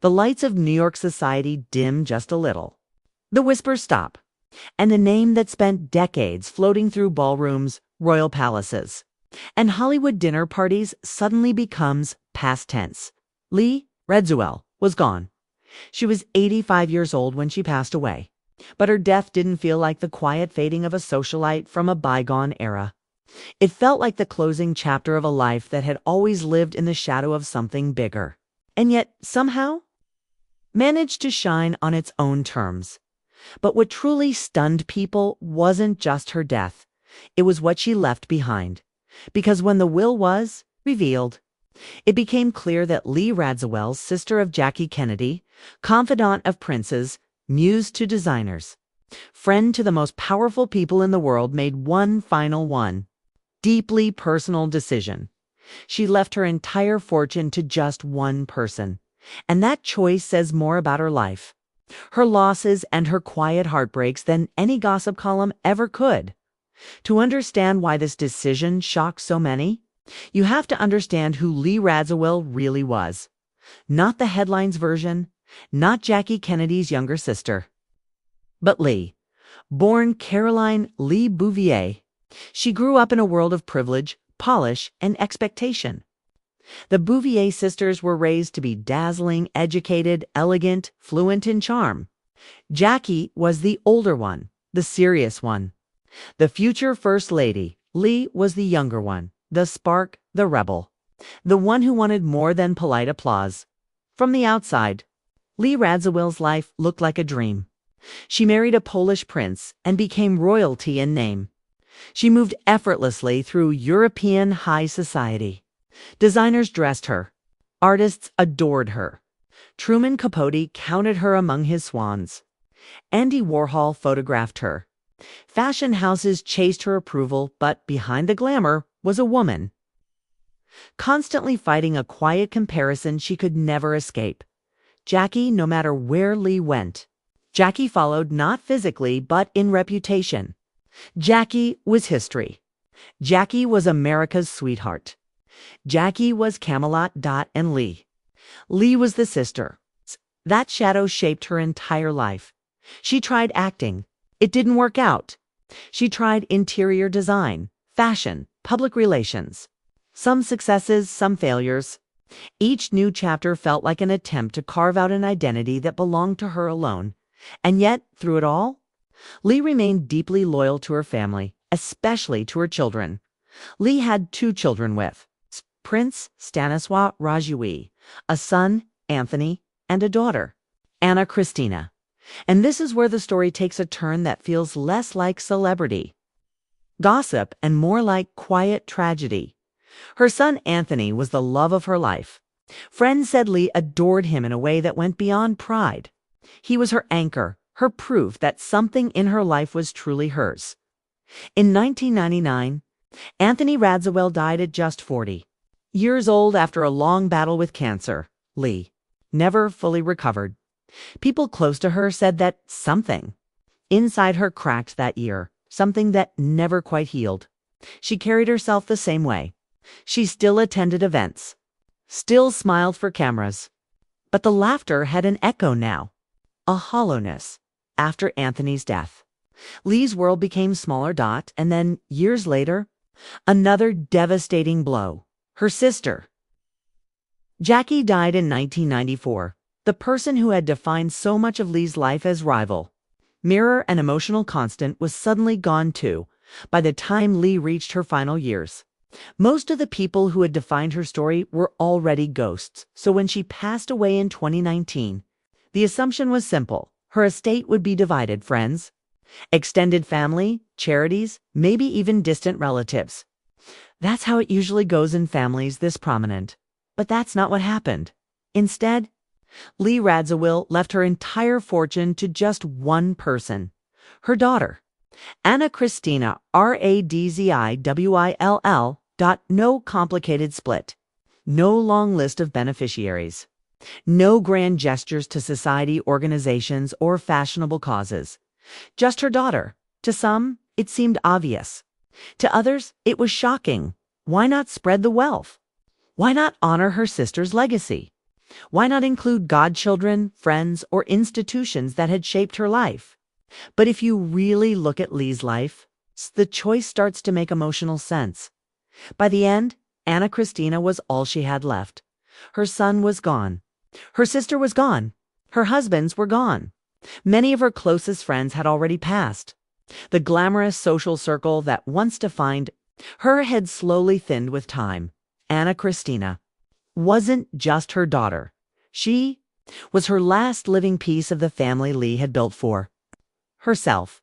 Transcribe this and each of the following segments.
The lights of New York society dim just a little. The whispers stop, and a name that spent decades floating through ballrooms, royal palaces, and Hollywood dinner parties suddenly becomes past tense. Lee Radziwill was gone. She was 85 years old when she passed away, but her death didn't feel like the quiet fading of a socialite from a bygone era. It felt like the closing chapter of a life that had always lived in the shadow of something bigger, and yet somehow managed to shine on its own terms. But what truly stunned people wasn't just her death. It was what she left behind. Because when the will was revealed, it became clear that Lee Radziwill, sister of Jackie Kennedy, confidant of princes, muse to designers, friend to the most powerful people in the world, made one final, deeply personal decision. She left her entire fortune to just one person. And that choice says more about her life, her losses, and her quiet heartbreaks than any gossip column ever could. To understand why this decision shocked so many, you have to understand who Lee Radziwill really was. Not the headlines version, not Jackie Kennedy's younger sister, but Lee, born Caroline Lee Bouvier. She grew up in a world of privilege, polish, and expectation. The Bouvier sisters were raised to be dazzling, educated, elegant, fluent in charm. Jackie was the older one, the serious one. The future First Lady, Lee, was the younger one, the spark, the rebel, the one who wanted more than polite applause. From the outside, Lee Radziwill's life looked like a dream. She married a Polish prince and became royalty in name. She moved effortlessly through European high society. Designers dressed her. Artists adored her. Truman Capote counted her among his swans. Andy Warhol photographed her. Fashion houses chased her approval, but behind the glamour was a woman, constantly fighting a quiet comparison she could never escape. Jackie, no matter where Lee went, Jackie followed, not physically, but in reputation. Jackie was history. Jackie was America's sweetheart. Jackie was Camelot, Dot, and Lee. Lee was the sister. That shadow shaped her entire life. She tried acting. It didn't work out. She tried interior design, fashion, public relations. Some successes, some failures. Each new chapter felt like an attempt to carve out an identity that belonged to her alone. And yet, through it all, Lee remained deeply loyal to her family, especially to her children. Lee had 2 children with Prince Stanisław Radziwill, a son, Anthony, and a daughter, Anna Christina. And this is where the story takes a turn that feels less like celebrity, gossip, and more like quiet tragedy. Her son Anthony was the love of her life. Friends said Lee adored him in a way that went beyond pride. He was her anchor, her proof that something in her life was truly hers. In 1999, Anthony Radziwill died at just 40 years old after a long battle with cancer. Lee never fully recovered. People close to her said that something inside her cracked that year, something that never quite healed. She carried herself the same way. She still attended events, still smiled for cameras. But the laughter had an echo now, a hollowness, after Anthony's death. Lee's world became smaller. And then, years later, another devastating blow. Her sister, Jackie, died in 1994. The person who had defined so much of Lee's life as rival, mirror, and emotional constant was suddenly gone too by the time Lee reached her final years. Most of the people who had defined her story were already ghosts, so when she passed away in 2019, the assumption was simple. Her estate would be divided: friends, extended family, charities, maybe even distant relatives. That's how it usually goes in families this prominent. But that's not what happened. Instead, Lee Radziwill left her entire fortune to just one person, her daughter, Anna Christina Radziwill. No complicated split, no long list of beneficiaries, no grand gestures to society, organizations, or fashionable causes. Just her daughter. To some, it seemed obvious. To others, it was shocking. Why not spread the wealth? Why not honor her sister's legacy? Why not include godchildren, friends, or institutions that had shaped her life? But if you really look at Lee's life, the choice starts to make emotional sense. By the end, Anna Christina was all she had left. Her son was gone. Her sister was gone. Her husbands were gone. Many of her closest friends had already passed. The glamorous social circle that once defined her had slowly thinned with time. Anna Christina wasn't just her daughter. She was her last living piece of the family Lee had built for herself.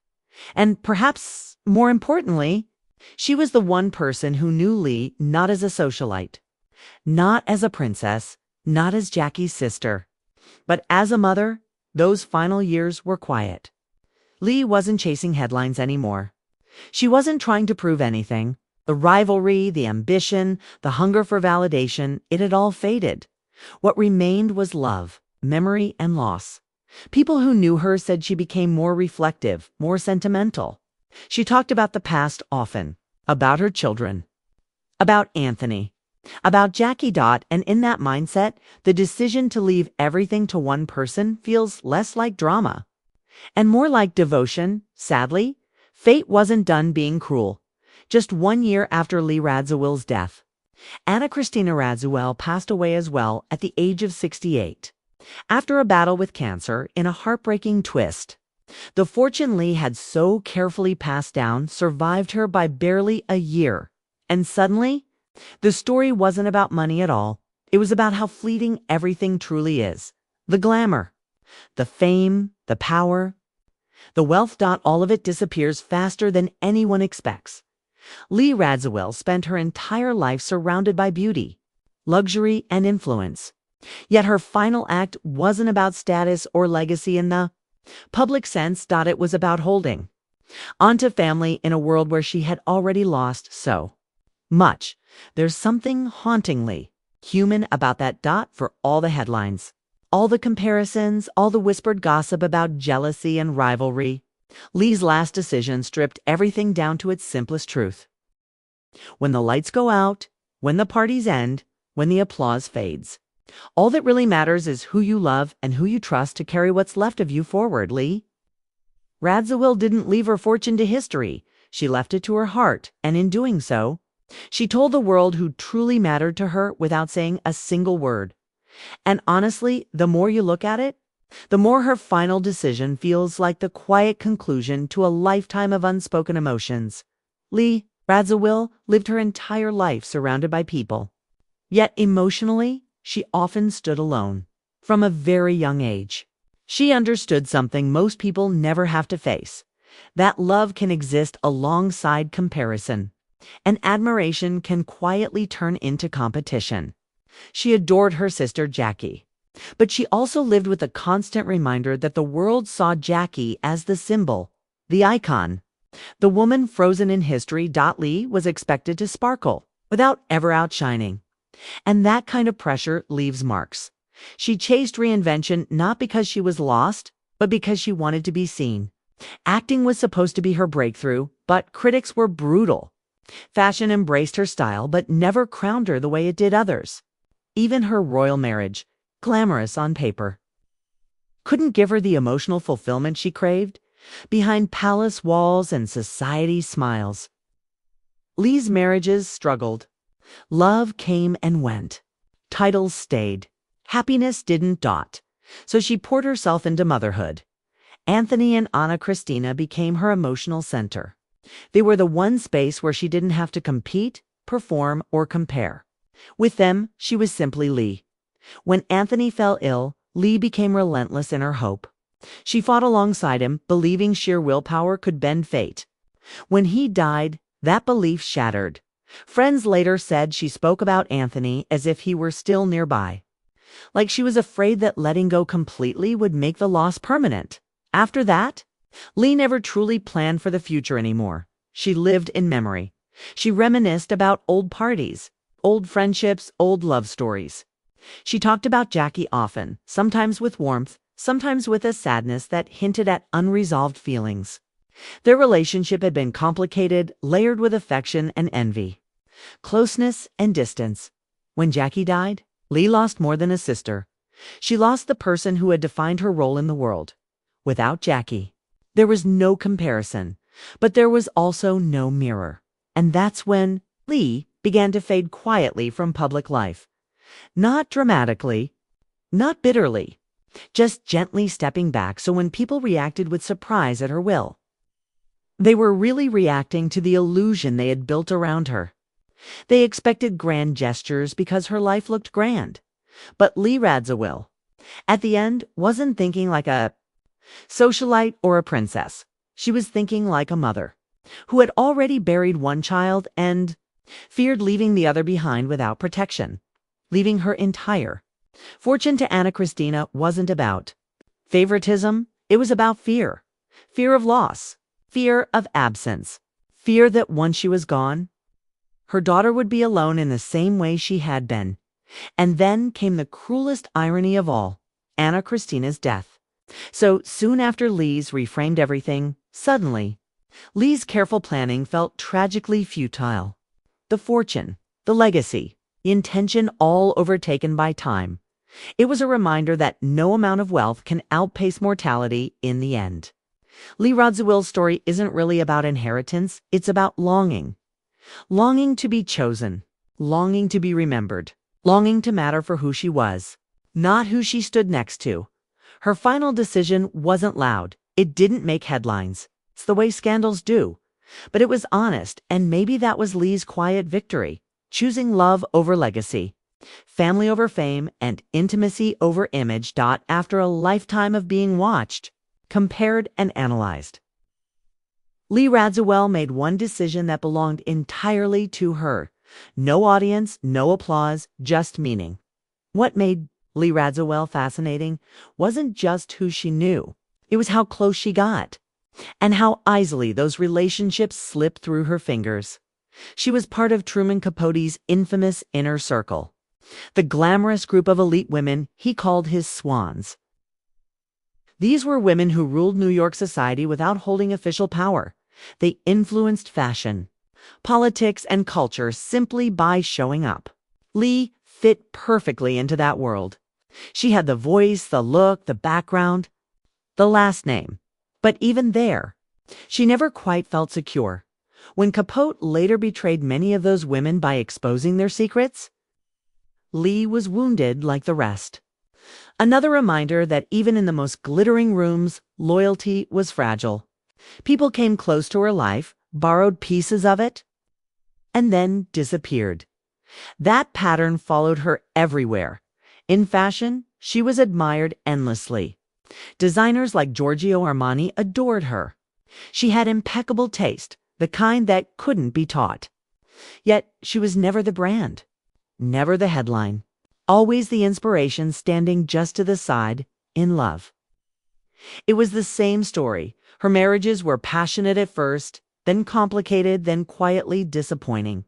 And perhaps more importantly, she was the one person who knew Lee not as a socialite, not as a princess, not as Jackie's sister, but as a mother. Those final years were quiet. Lee wasn't chasing headlines anymore. She wasn't trying to prove anything. The rivalry, the ambition, the hunger for validation, it had all faded. What remained was love, memory, and loss. People who knew her said she became more reflective, more sentimental. She talked about the past often, about her children, about Anthony, about Jackie Dot, and in that mindset, the decision to leave everything to one person feels less like drama and more like devotion. Sadly, fate wasn't done being cruel. Just 1 year after Lee Radziwill's death, Anna Christina Radziwill passed away as well at the age of 68. After a battle with cancer in a heartbreaking twist, the fortune Lee had so carefully passed down survived her by barely a year. And suddenly, the story wasn't about money at all. It was about how fleeting everything truly is. The glamour, the fame, the power, the wealth. All of it disappears faster than anyone expects. Lee Radziwill spent her entire life surrounded by beauty, luxury, and influence. Yet her final act wasn't about status or legacy in the public sense. It was about holding onto family in a world where she had already lost so much. There's something hauntingly human about that. For all the headlines, all the comparisons, all the whispered gossip about jealousy and rivalry, Lee's last decision stripped everything down to its simplest truth. When the lights go out, when the parties end, when the applause fades, all that really matters is who you love and who you trust to carry what's left of you forward. Lee Radziwill didn't leave her fortune to history. She left it to her heart, and in doing so, she told the world who truly mattered to her without saying a single word. And honestly, the more you look at it, the more her final decision feels like the quiet conclusion to a lifetime of unspoken emotions. Lee Radziwill lived her entire life surrounded by people. Yet emotionally, she often stood alone. From a very young age, she understood something most people never have to face: that love can exist alongside comparison, and admiration can quietly turn into competition. She adored her sister Jackie, but she also lived with a constant reminder that the world saw Jackie as the symbol, the icon, the woman frozen in history. Lee was expected to sparkle without ever outshining. And that kind of pressure leaves marks. She chased reinvention not because she was lost, but because she wanted to be seen. Acting was supposed to be her breakthrough, but critics were brutal. Fashion embraced her style, but never crowned her the way it did others. Even her royal marriage, glamorous on paper, couldn't give her the emotional fulfillment she craved behind palace walls and society smiles. Lee's marriages struggled. Love came and went. Titles stayed. Happiness didn't. So she poured herself into motherhood. Anthony and Anna Christina became her emotional center. They were the one space where she didn't have to compete, perform, or compare. With them, she was simply Lee. When Anthony fell ill, Lee became relentless in her hope. She fought alongside him, believing sheer willpower could bend fate. When he died, that belief shattered. Friends later said she spoke about Anthony as if he were still nearby, like she was afraid that letting go completely would make the loss permanent. After that, Lee never truly planned for the future anymore. She lived in memory. She reminisced about old parties, old friendships, old love stories. She talked about Jackie often, sometimes with warmth, sometimes with a sadness that hinted at unresolved feelings. Their relationship had been complicated, layered with affection and envy, closeness and distance. When Jackie died, Lee lost more than a sister. She lost the person who had defined her role in the world. Without Jackie, there was no comparison, but there was also no mirror. And that's when Lee began to fade quietly from public life. Not dramatically, not bitterly, just gently stepping back so when people reacted with surprise at her will, they were really reacting to the illusion they had built around her. They expected grand gestures because her life looked grand. But Lee Radziwill, at the end, wasn't thinking like a socialite or a princess. She was thinking like a mother who had already buried one child and feared leaving the other behind without protection, leaving her entire fortune to Anna Christina wasn't about favoritism. It was about fear. Fear of loss. Fear of absence. Fear that once she was gone, her daughter would be alone in the same way she had been. And then came the cruelest irony of all, Anna Christina's death. So soon after Lee's reframed everything, suddenly, Lee's careful planning felt tragically futile. The fortune, the legacy, the intention all overtaken by time. It was a reminder that no amount of wealth can outpace mortality in the end. Lee Radziwill's story isn't really about inheritance, it's about longing. Longing to be chosen, longing to be remembered, longing to matter for who she was, not who she stood next to. Her final decision wasn't loud. It didn't make headlines. It's the way scandals do. But it was honest, and maybe that was Lee's quiet victory, choosing love over legacy, family over fame, and intimacy over image. After a lifetime of being watched, compared, and analyzed, Lee Radziwill made one decision that belonged entirely to her. No audience, no applause, just meaning. What made Lee Radziwill fascinating wasn't just who she knew. It was how close she got, and how easily those relationships slipped through her fingers. She was part of Truman Capote's infamous inner circle, the glamorous group of elite women he called his swans. These were women who ruled New York society without holding official power. They influenced fashion, politics, and culture simply by showing up. Lee fit perfectly into that world. She had the voice, the look, the background, the last name. But even there, she never quite felt secure. When Capote later betrayed many of those women by exposing their secrets, Lee was wounded like the rest. Another reminder that even in the most glittering rooms, loyalty was fragile. People came close to her life, borrowed pieces of it, and then disappeared. That pattern followed her everywhere. In fashion, she was admired endlessly. Designers like Giorgio Armani adored her. She had impeccable taste, the kind that couldn't be taught. Yet she was never the brand, never the headline, always the inspiration standing just to the side, in love. It was the same story. Her marriages were passionate at first, then complicated, then quietly disappointing.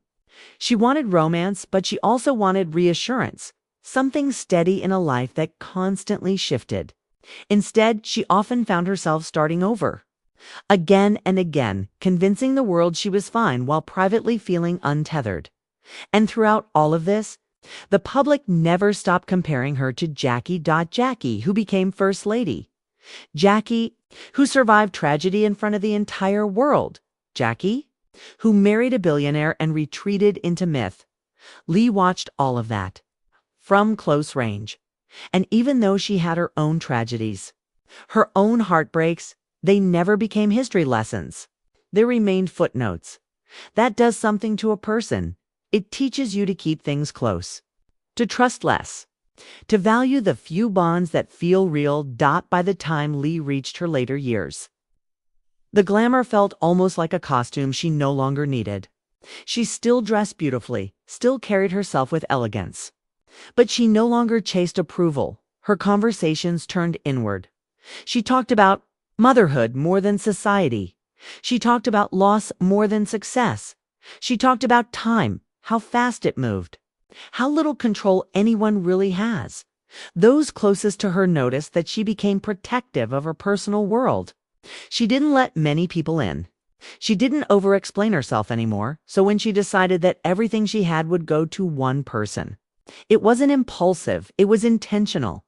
She wanted romance, but she also wanted reassurance, something steady in a life that constantly shifted. Instead, she often found herself starting over, again and again, convincing the world she was fine while privately feeling untethered. And throughout all of this, the public never stopped comparing her to Jackie, who became First Lady. Jackie, who survived tragedy in front of the entire world. Jackie, who married a billionaire and retreated into myth. Lee watched all of that from close range. And even though she had her own tragedies, her own heartbreaks, they never became history lessons. They remained footnotes. That does something to a person. It teaches you to keep things close, to trust less, to value the few bonds that feel real. By the time Lee reached her later years, the glamour felt almost like a costume she no longer needed. She still dressed beautifully, still carried herself with elegance. But she no longer chased approval. Her conversations turned inward. She talked about motherhood more than society. She talked about loss more than success. She talked about time, how fast it moved, how little control anyone really has. Those closest to her noticed that she became protective of her personal world. She didn't let many people in. She didn't over-explain herself anymore, so when she decided that everything she had would go to one person, it wasn't impulsive, it was intentional.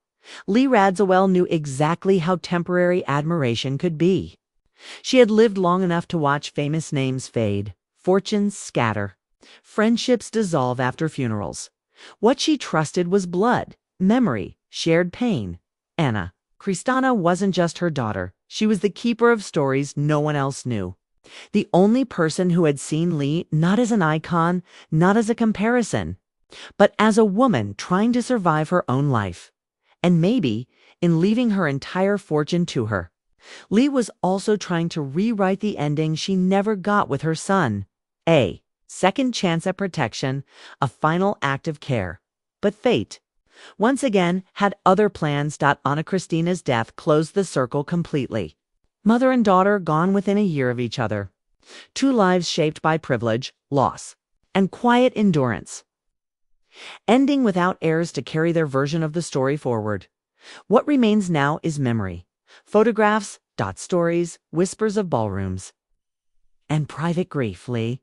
Lee Radziwill knew exactly how temporary admiration could be. She had lived long enough to watch famous names fade, fortunes scatter, friendships dissolve after funerals. What she trusted was blood, memory, shared pain. Anna Kristana wasn't just her daughter. She was the keeper of stories no one else knew. The only person who had seen Lee not as an icon, not as a comparison, but as a woman trying to survive her own life. And maybe, in leaving her entire fortune to her, Lee was also trying to rewrite the ending she never got with her son. A second chance at protection, a final act of care. But fate, once again, had other plans. Anna Kristina's death closed the circle completely. Mother and daughter gone within a year of each other. Two lives shaped by privilege, loss, and quiet endurance. Ending without heirs to carry their version of the story forward. What remains now is memory. Photographs, stories, whispers of ballrooms. And private grief, Lee.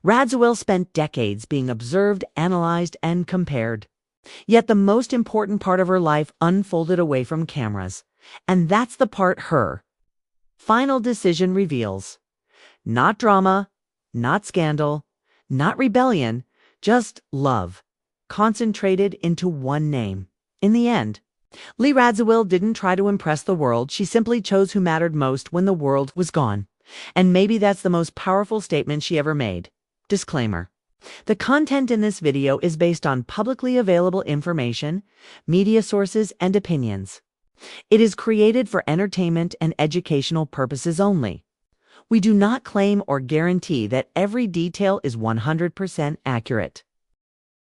Radziwill spent decades being observed, analyzed, and compared. Yet the most important part of her life unfolded away from cameras. And that's the part her final decision reveals. Not drama, not scandal, not rebellion, just love, concentrated into one name. In the end, Lee Radziwill didn't try to impress the world. She simply chose who mattered most when the world was gone. And maybe that's the most powerful statement she ever made. Disclaimer. The content in this video is based on publicly available information, media sources, and opinions. It is created for entertainment and educational purposes only. We do not claim or guarantee that every detail is 100% accurate.